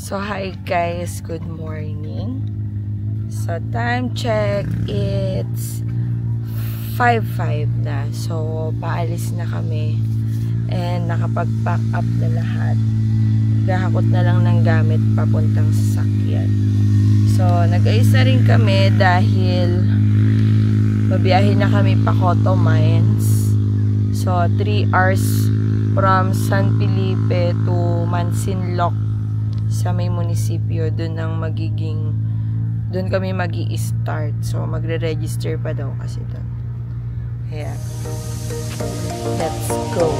So hi guys, good morning. So time check, it's 5:05 na. So paalis na kami and nakapag-pack up na lahat. Gahakot na lang ng gamit papuntang sasakyan. So nag-ayos na rin kami dahil mabiyahe na kami pa Coto Mines. So 3 hours from San Felipe to Mansinloc sa may munisipyo. Doon kami magi-start. So magre-register pa daw kasi doon. Ayan. Let's go.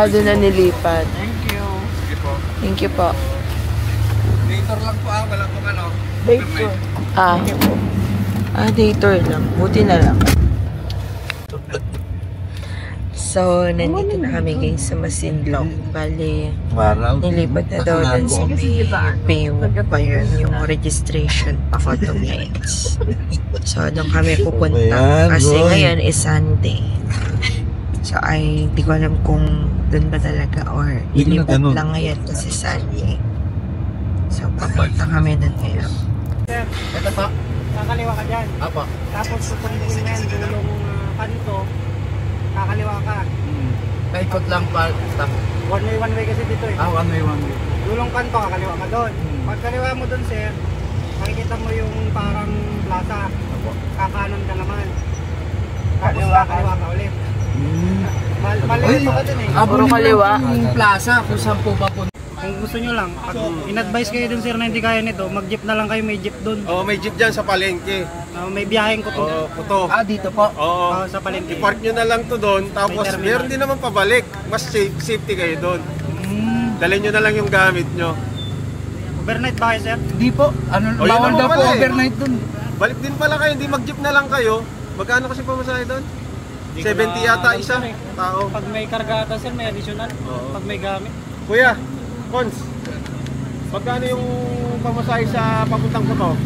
Doon na nilipat. Thank you. Thank you po. Dator lang po wala pong ano. Dator. Dator lang. Buti na lang. So, nandito na kami guys sa Mansinloc. Bale, nilipat na daw dun sa yung registration pa Coto Mines. So, doon kami pupunta. Kasi ngayon is Sunday. So, hindi ko alam kung doon ba talaga or ilipat lang ngayon kasi Sunday. So, papunta kami doon ngayon. Sir, ito pa. Kakaliwa ka dyan. Apa. Tapos tutungin mo yan, dulong kanto. Kakaliwa ka. Naikot lang pa. One way kasi dito eh. One way. Dulong kanto, kakaliwa ka doon. Pag kaliwa mo doon, sir, makikita mo yung parang plaza. Kakanan ka naman. Tapos kakaliwa ka ulit. Malilito ka dun eh. Puro kaliwa. Yung plaza, kung saan po ba po. Kung gusto nyo lang, pag in-advise kayo dun sir na hindi kaya nito, mag-jeep na lang kayo, may jeep dun. May jeep dyan sa palengke. May biyaheng ko to. Puto. Dito po. Sa palengke. I-park nyo na lang to doon, tapos meron din naman pabalik. Mas safety kayo doon. Dalhin nyo na lang yung gamit nyo. Overnight ba kayo sir? Hindi po. Bawal daw po overnight dun. Balik din pala kayo, hindi mag-jeep na lang kayo. Magkano kasi pamasahe doon? 70 yata isa tao. Pag may karga ata sir, may additional. Pag may gamit. Kuya, Cons, magkano yung pamasahe sa papuntang Coto?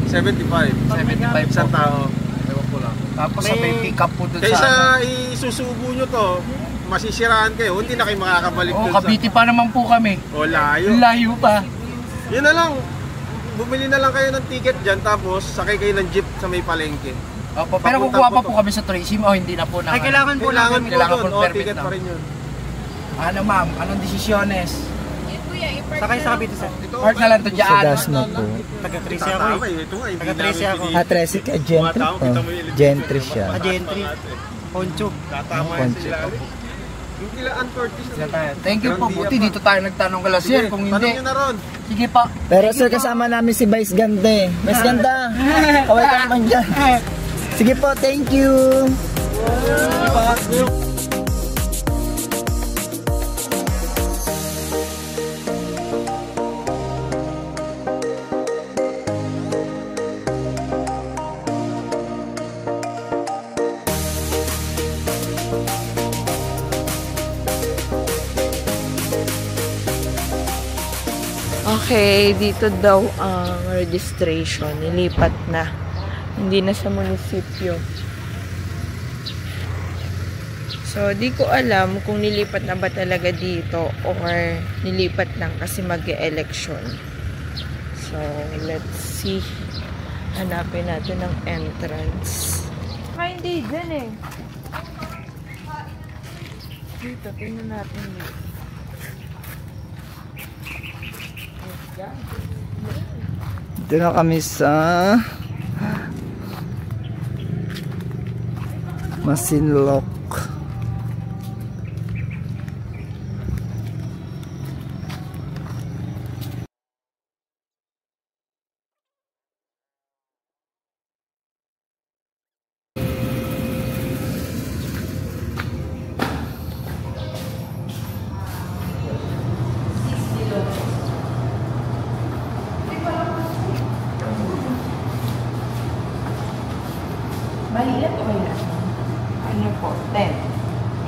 75. 75 Isang tao. Ewan ko lang. Tapos may pick up po dun Kaysa isusubo nyo to, masisiraan kayo, hindi na kayo makakabalik dun Cavite pa naman po kami. Layo. Layo pa. Yun na lang. Bumili na lang kayo ng ticket dyan, tapos sakay kayo ng jeep sa may palengke. Opo, pero kukuha pa po kami sa Tracy hindi na po na. Ay, kailangan po namin. Kailangan po ticket pa rin yun. Ano ma'am, anong desisyones? Sakay sa Cavite sir. Park na lang to dyan. Sa gas na po. Taga-Tracy ako eh. Taga-Tracy ako. Tracy ka, Gentry po. Gentry siya. Gentry. Poncho. Tatama yan sila. Yung kilaan Curtis. Thank you po. Buti dito tayo nagtanong kala sir. Kung hindi. Tanong nyo na ron. Sige pa. Pero sir, kasama namin si Vice Ganda. Vice Ganda, kaway ka naman dyan. Sige po, thank you. Okay, dito daw ang registration. Nilipat na. Hindi na sa munisipyo. So, di ko alam kung nilipat na ba talaga dito or nilipat lang kasi mag-e-election. So, let's see. Hanapin natin ang entrance. Hindi, dyan eh. Dito, tingnan natin dito. Dito na kami sa Mansinloc.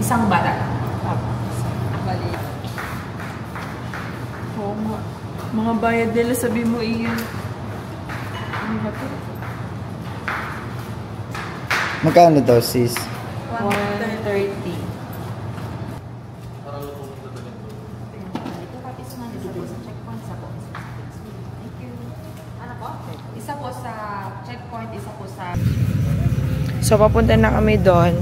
Isang bata. Bali. Oo nga. Mga bayad nila, sabi mo iyon. Ano ba ito? Magkano daw, sis? 130. Isa po sa checkpoint, isa po sa... So, papunta na kami doon.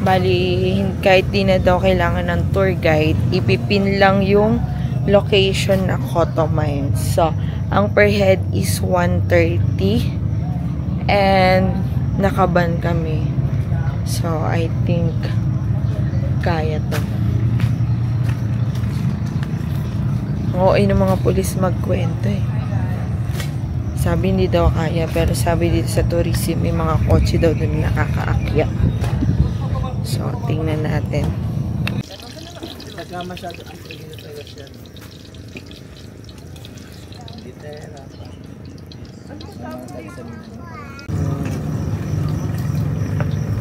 Bali, kahit di na daw kailangan ng tour guide, ipipin lang yung location na Cotto Mines. So, ang per head is 130. And, nakaban kami. So, I think, kaya to. Oo, ng mga pulis magkwento eh. Sabi hindi daw kaya, pero sabi dito sa tourism, may mga kotse daw dun nakakaakyat. So, tingnan natin.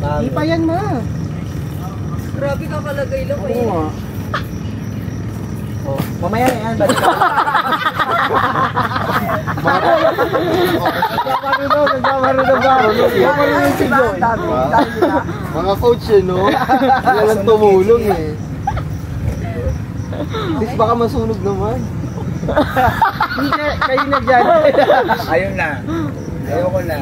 Hindi pa yan ma. Grabe ka kalagay lang ko yun. Oh, mamaya na yan. Balik ka. Nagmamarunong ba? Nagmamarunong si Joy. Mga coach yun, no? Hindi lang tumulong eh. Sis, baka masunog naman. Kayo na dyan. Ayun na. Ayoko na.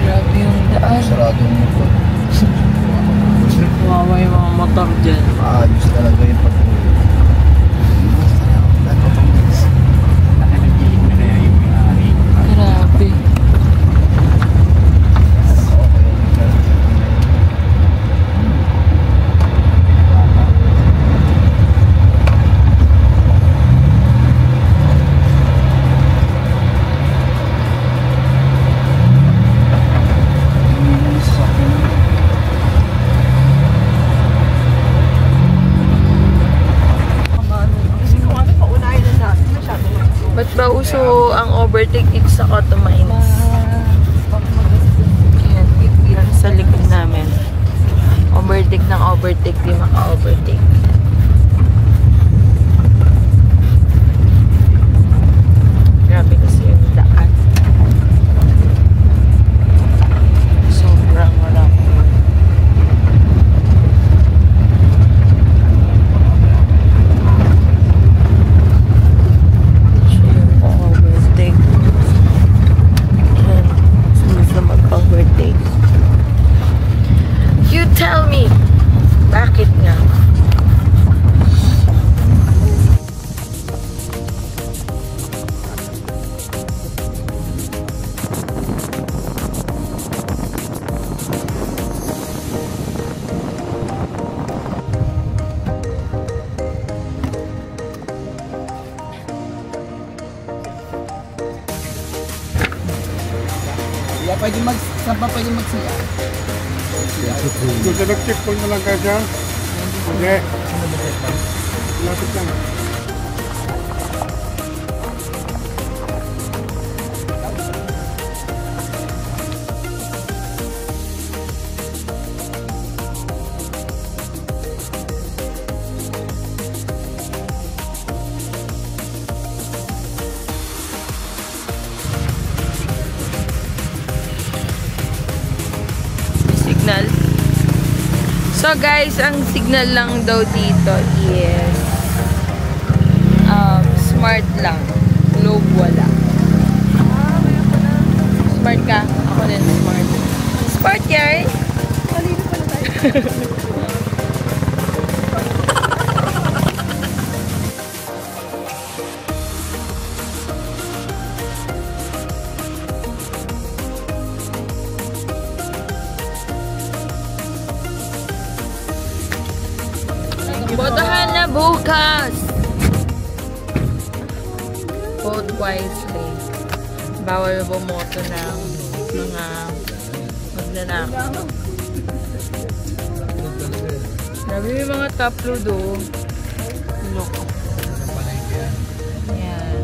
Grabe yung daan. Sarado mo po. Wawa yung mga motor dyan. Ayos talaga yung pag-uwi. Grabe. Ba't ba uso ang overtake dito sa Cotto Mines? Yan sa likod namin. Overtake ng overtake, di maka-overtake. Grabe kasi yung daan. Sobrang marami. Overtake. Yan. Sunod na mag-overtake. You tell me, bakit nga? Saan pa pwede magsiya? Kung sa nag-checkpoint na lang kayo dyan? Hindi. Lapit lang. Signal. So guys, ang signal lang daw dito is smart lang. Globe wala. Smart ka? Ako din smart. Smart yarn? Kalino pala tayo. wisely. Bawal bumoto ng mga magnanakaw. Grabe may mga taplo do. Look. Yan.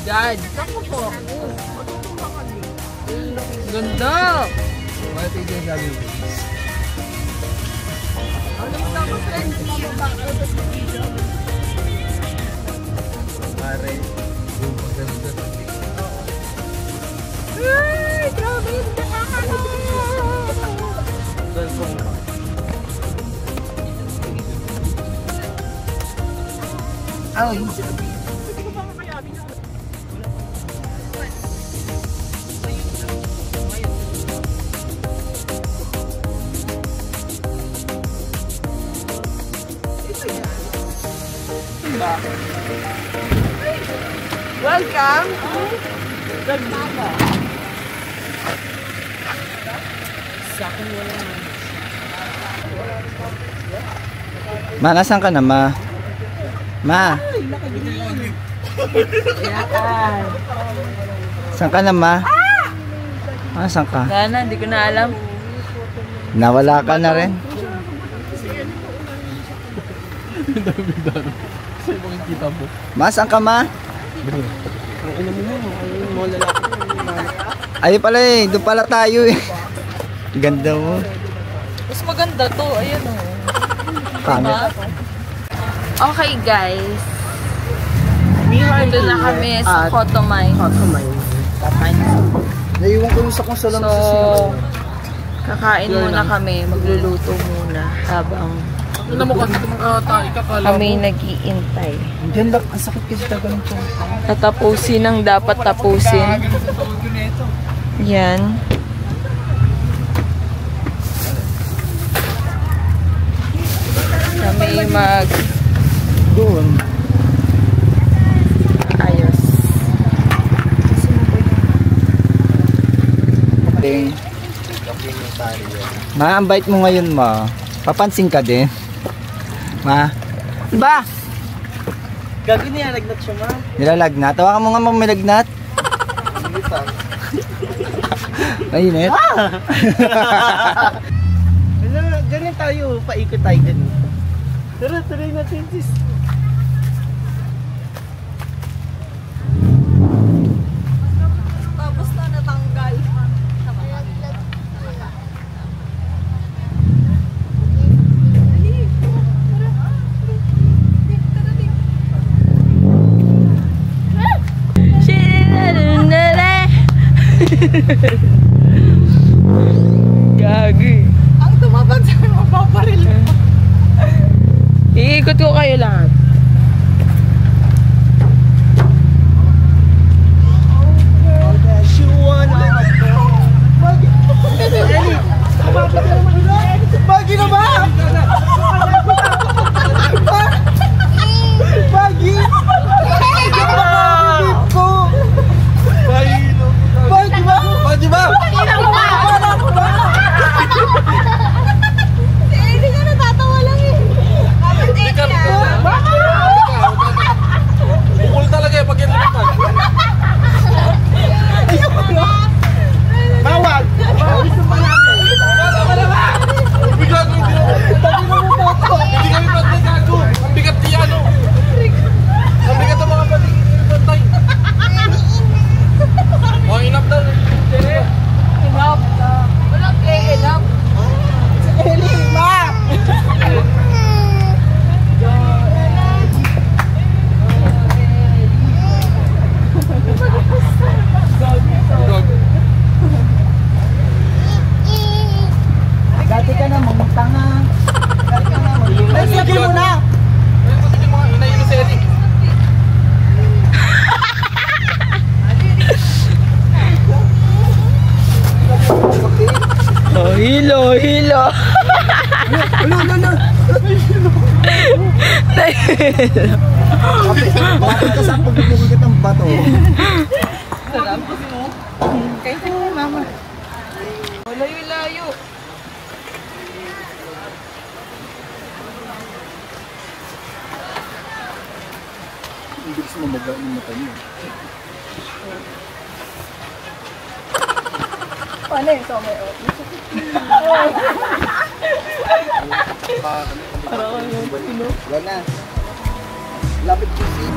God. Ganda! Ay, grabe yung Ay, welcome! Ma, nasan ka na, Ma? Ma? Saan ka na, Ma? Saan ka? Sana, hindi ko na alam. Nawala ka na rin. Ma, saan ka, Ma? Ayun pala eh, doon pala tayo eh. Ganda mo. Mas maganda to, ayun o. Pangit. Okay guys. Dito na kami sa Kotomay. Naiwan ko yung sa konsola mo sa So, kakain muna kami. Magluluto muna habang kami nag-iintay. Diyan lang, ang sakit kasi tagal ng tiyan. Tatapusin ang dapat tapusin. Yan. Kami mag Doon. ayos. Ding. Ma, ang bait mo ngayon, Ma. Papansin ka din. Ma. Ba? Gago niya, lagnat siya, Ma. Nilalagnat? Tawakan mo nga mo may lagnat. Mainit? Ganun tayo, paikot tayo ganun. Tara, tuloy natin, sis. Tapos na natanggal. Gagi. Ang tumabag sa mga paparil. Iikot ko kayo lahat. Bagi na ba? Bagi! Bagi ba? Bagi ba? Hindi ka natatawa lang eh. Kapit niya. Bukol talaga yung pag Bawag! Bigla ko hindi kami pantay gago. Ang bigat niya ano. Ang bigat ang mga pantay. Oh, inap daw. Enough. Walang enough. Eli, Ma! Dati ka na, mga tanga. Dati ka na, Ay, sige mo na! Ayun kasi yung mga inayin sa Eric. Oh, hilo, hilo. Bakit ka saan pagbubugat ang bato? Layo-layo. Tapos mabaga yung mata niyo. Paano yung somay o? Parang ano? Wala na. Lapit ko si...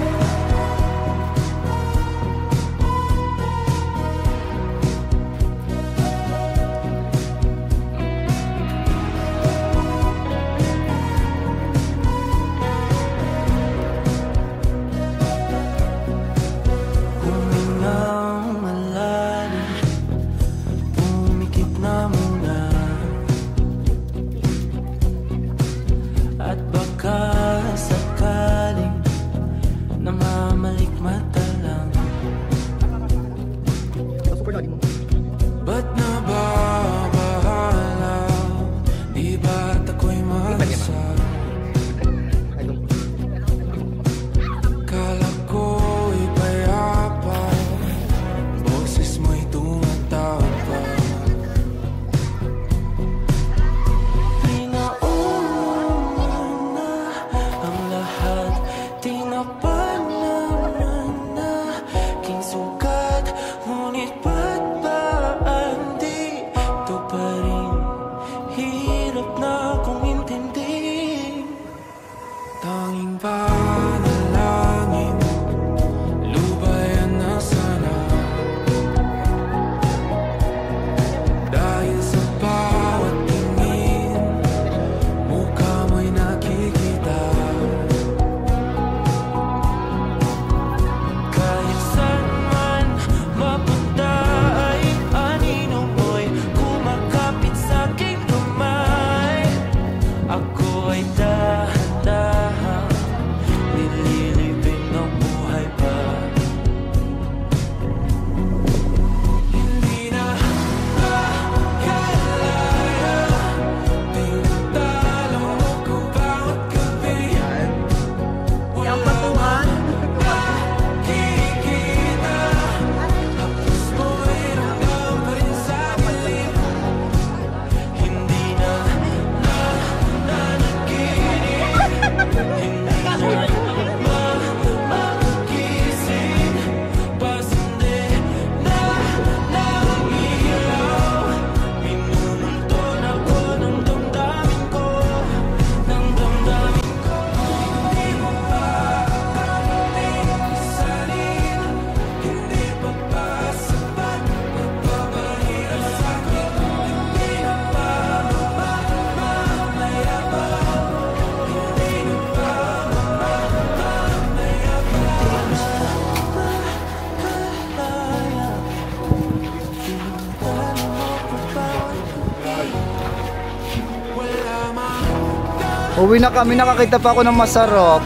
Uwi na kami, nakakita pa ako ng masarap.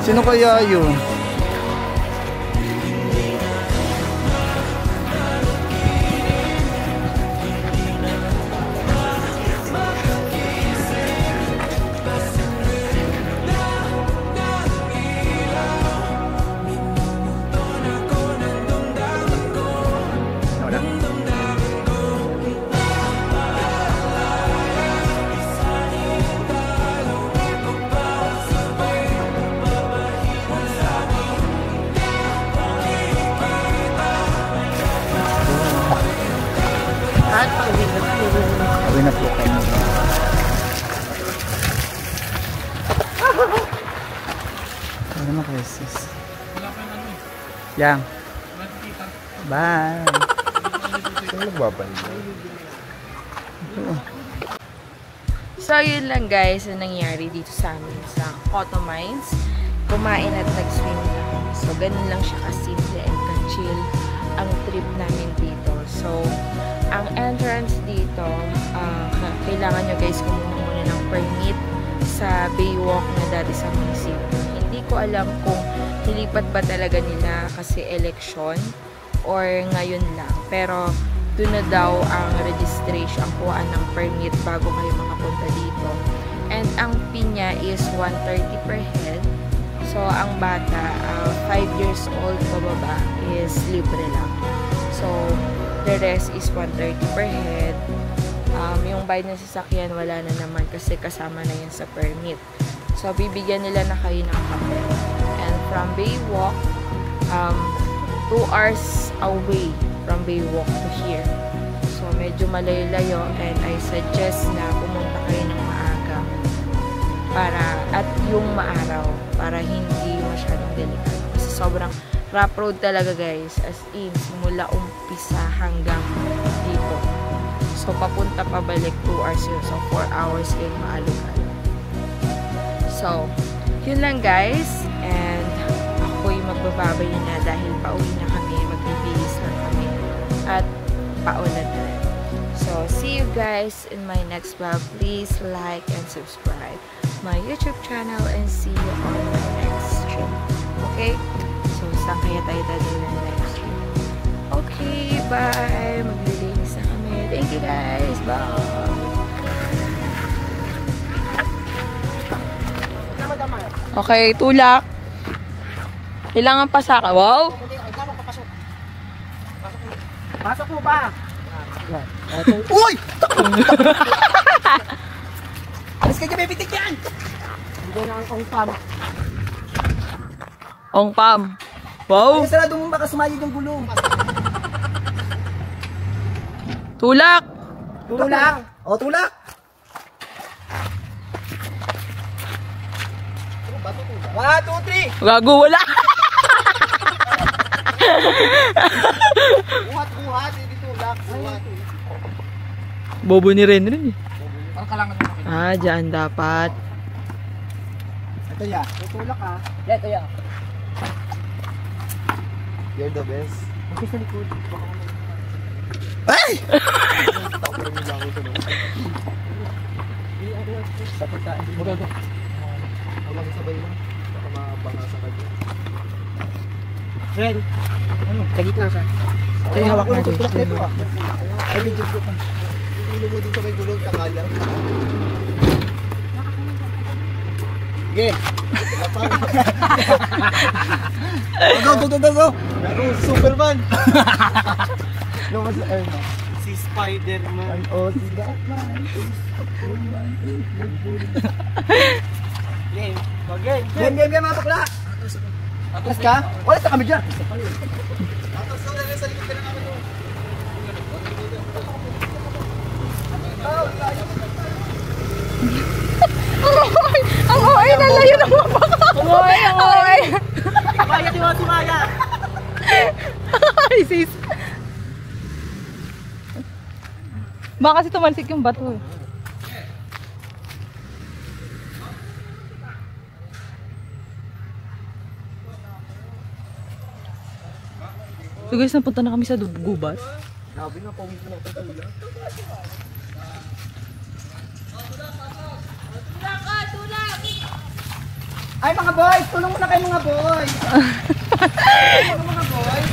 Sino kaya yun? Uwi na po kami. Ano naman kayo sis? Yang. Bye. Sino nagbabalik? So yun lang guys ang nangyari dito sa amin sa Cotto Mines. Kumain at nag-swim lang. So ganun lang siya ka-simple and ka-chill ang trip namin dito. So ang entrance dito, kailangan nyo guys kumuha muna ng permit sa Baywalk na dati sa munisipyo. Hindi ko alam kung nilipat ba talaga nila kasi election or ngayon lang. Pero doon na daw ang registration, ang kuhaan ng permit bago kayo makapunta dito. And ang fee niya is 130 per head. So ang bata, 5 years old pababa is libre lang. So the rest is 130 per head. Yung bayad ng sasakyan wala na naman kasi kasama na yan sa permit. So, bibigyan nila na kayo ng kape. And from Baywalk, 2 hours away from Baywalk to here. So, medyo malayo-layo and I suggest na pumunta kayo ng maaga at yung maaraw para hindi masyadong delikado. Kasi sobrang rough road talaga guys. As in, simula umpisa hanggang dito. So, papunta pabalik 2 hours yun. So, 4 hours kayong maalog-alog. So, yun lang guys. And ako'y magbababay na dahil pauwi na kami. Magbibihis lang kami. At paulan na rin. So, see you guys in my next vlog. Please like and subscribe my YouTube channel and see you on my next stream. Okay? So, saan kaya tayo dadalhin ng next stream? Okay, bye! Maglilinis na kami. Thank you guys! Bye! Okay, tulak. Kailangan pa sa akin. Wow! Pasok mo ba? Uy! Alis ka dyan, may pitik yan! Hindi na ang ongpam. Ong Pam. Wow! Ay, sarado mo baka sumayod yung gulong. Tulak! Tulak! O, tulak! One, two, three! Gago, wala! Buhat, hindi tulak. Buhat. Bobo ni Renren eh. Parang kalangan mo. Ah, dyan dapat. Ito ya. Tutulak ka. Yeah, ito ya. You're the best. Okay sa likod. Ay! Sa pagkain. Magago. Walang sabay lang. Baka mabanga sa kanya. Ren. Ano? Sa gitna siya. Ay, hawak na dito. Ay, video ko. Ilo mo dito may gulong kakala. Sige. Go. Pero Superman. Lumabas sa air. Si Spider-Man. Oh, si Batman. Game. Game. Game, mga bakla. Atas ka? Wala sa kami dyan. Ang OA na layo ng mga baka. Ang OA. Maya, di mo si Maya. Ay, sis. Baka kasi tumalsik yung bato eh. So guys, napunta na kami sa gubat. Sabi na, pawin ko na ito tula. Ay mga boys, tulong muna kayo mga boys. Mga boys.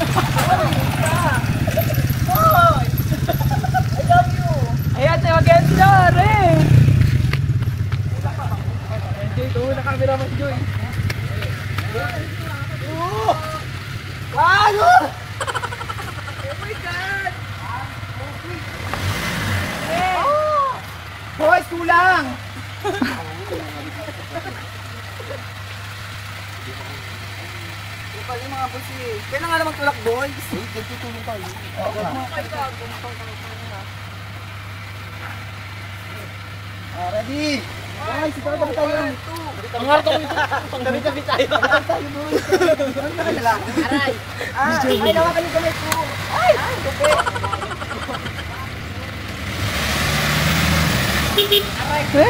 Boys. I love you. Ayan, tayo maganda rin. Enjoy to, nakamera mo Joy. Ano? Oh my God. Boys, tulang. Pali mga boys eh. Kaya na nga naman tulak boys. Uy, nagtutulong tayo. Ready? Guys, ito na tayo. Ang harto ko ito. Pangdamit-damit tayo. Tayo boys. Ano na kanila? Aray. Ay, nawa kami kamay ko. Ay, okay. Aray ko.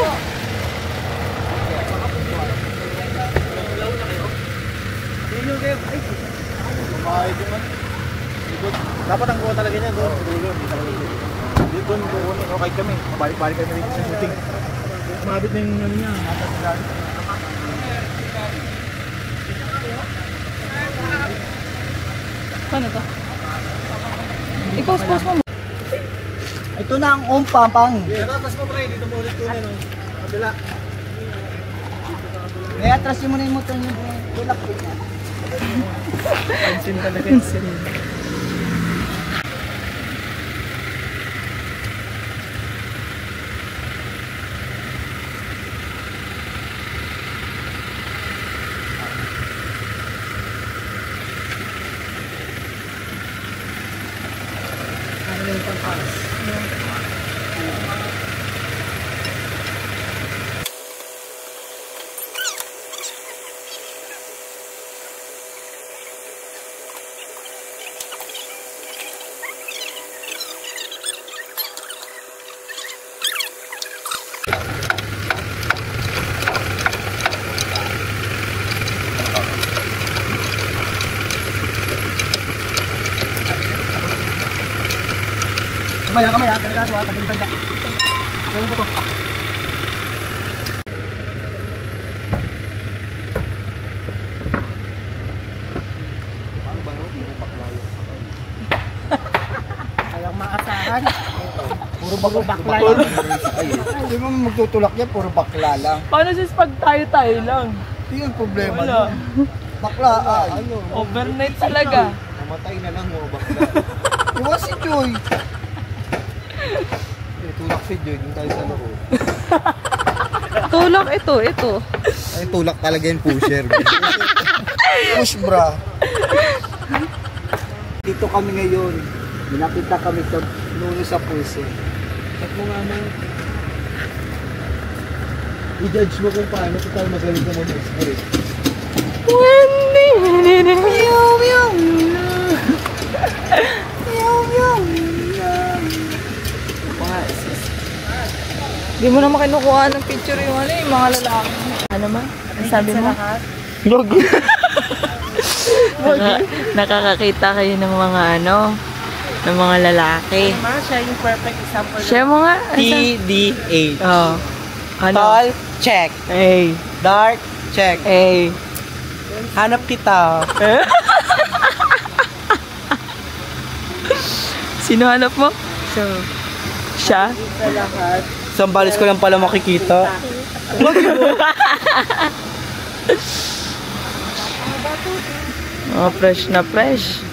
Dapat ang kuha talaga niya doon. Doon, okay kami. Balik-balik kami dito sa shooting. Mabit na yung ano niya. Paano to? I-post mo. Ito na ang umpampang. Tapos mo pre, dito mo ulit tuloy. Kabila. Kaya atras mo na yung motor niyo. Tulak ko niya. Pansin talaga yung sarili. Kamaya, talaga ito, tagal pa. Ano ba ito? Ayaw maasahan. Puro bakla lang. Hindi mo magtutulak yan, puro bakla lang. Paano sis pag tayo lang? Hindi yung problema. Wala. Bakla ay. Overnight talaga. Namatay na lang mo, bakla. Iwan si Joy. Tulak si Joy, yung tayo sa loob. Tulak ito. Ay, tulak talaga yung pusher. Push bra. Dito kami ngayon. Minakita kami sa nuno sa puso. At mo nga nang i-judge mo kung paano total magaling ka mag-explore. Wendy! Meow, meow, meow, meow, Di mo naman kinukuha ng picture yung mga lalaki. Ano man? Ang sabi mo? Logi. Nakakakita kayo ng mga ng mga lalaki. Siya yung perfect example. Share mo nga. TDH. Oh. Ano? Tall, check. Hey. Dark, check. Hey. Hanap kita. Sino hanap mo? Siya? Sa lahat. Sambalis ko lang pala makikita. Oh, fresh na fresh.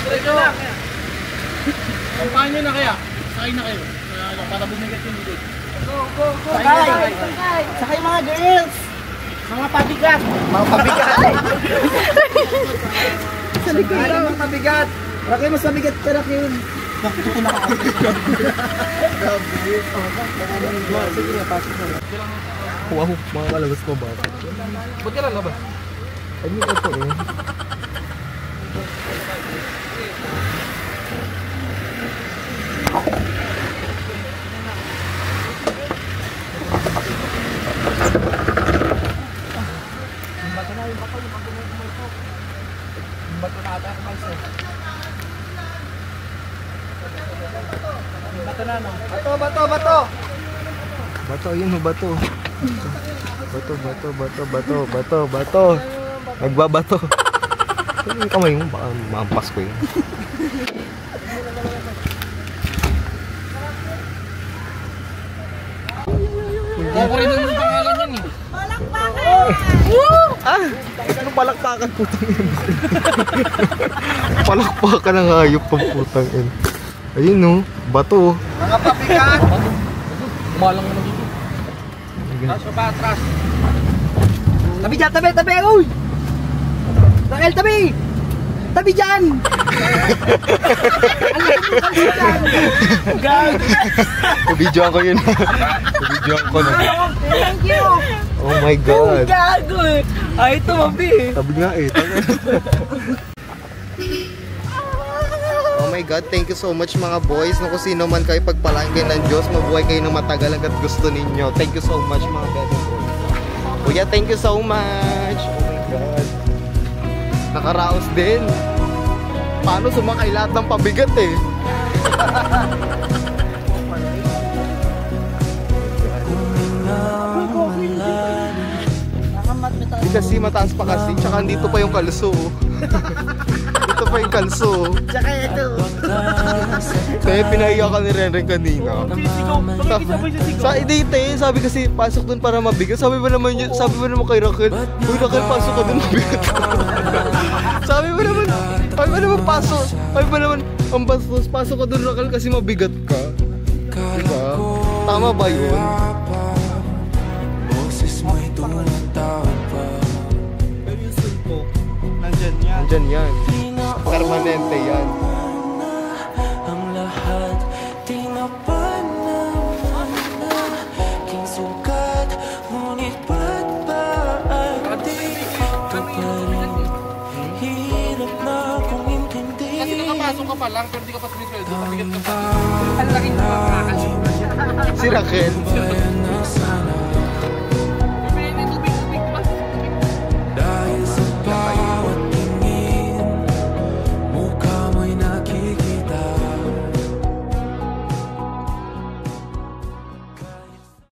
Diretso na. Kampanya na kaya. Sakay na kayo. Para bumigat yung bibig. Sakay mga girls. Mga pabigat. Mga pabigat. Sa likod lang. Mga pabigat. Rakay mas pabigat ka na yun. Bakit ito nakakabit? Sige na, pasok na. Wow, mga kalabas ko ba? Ba't ka lang labas? Ay, ito eh. Bato, yun o bato. Bato. Nagbabato. Yung kamay mo, baka maampas ko yun. Kung pa rin ang pangalan yan eh. Anong palakpakan putang yun? Palakpakan ng hayop pang putang yun. Ayun no, bato. Mga pabigat! Umalang mo na dito. Atras. Tabi dyan, tabi! Uy! Raquel, tabi! Tabi dyan! Nabidyoan ko yun. Nabidyoan ko na. Thank you. Oh my God. Gago eh. Ay, tumabi eh. Tabi nga eh. Oh my God, thank you so much mga boys. No, kung sino man kayo, pagpalaan kayo ng Diyos, mabuhay kayo ng matagal hanggat gusto ninyo. Thank you so much mga better boys. Kuya, thank you so much. Oh my God. Nakaraos din. Paano sumakay lahat ng pabigat eh? Di kasi mataas pa kasi, tsaka dito pa yung kalso. Dito pa yung kalso. Tsaka ito. Kaya pinahiya ka ni Renren kanina. Sa idite, sabi kasi pasok dun para mabigat. Sabi ba naman kay Raquel, uy Raquel, pasok ka dun, mabigat. Sabi ba naman pasok. Sabi ba naman, ang bastos, pasok ka dun Raquel kasi mabigat ka. Diba? Tama ba yun? Pero yung sulpok, nandyan yan. Nandyan yan. Permanente yan. Ang lahat tinapanaman na king sugat, ngunit ba't ba dito pa rin? Hirap na kung intindi. Kasi nakapasok ka pa lang, pero di ka pa sumisweldo. Mabigat ka pa. Ang laking nakakasunan siya. Si Raquel.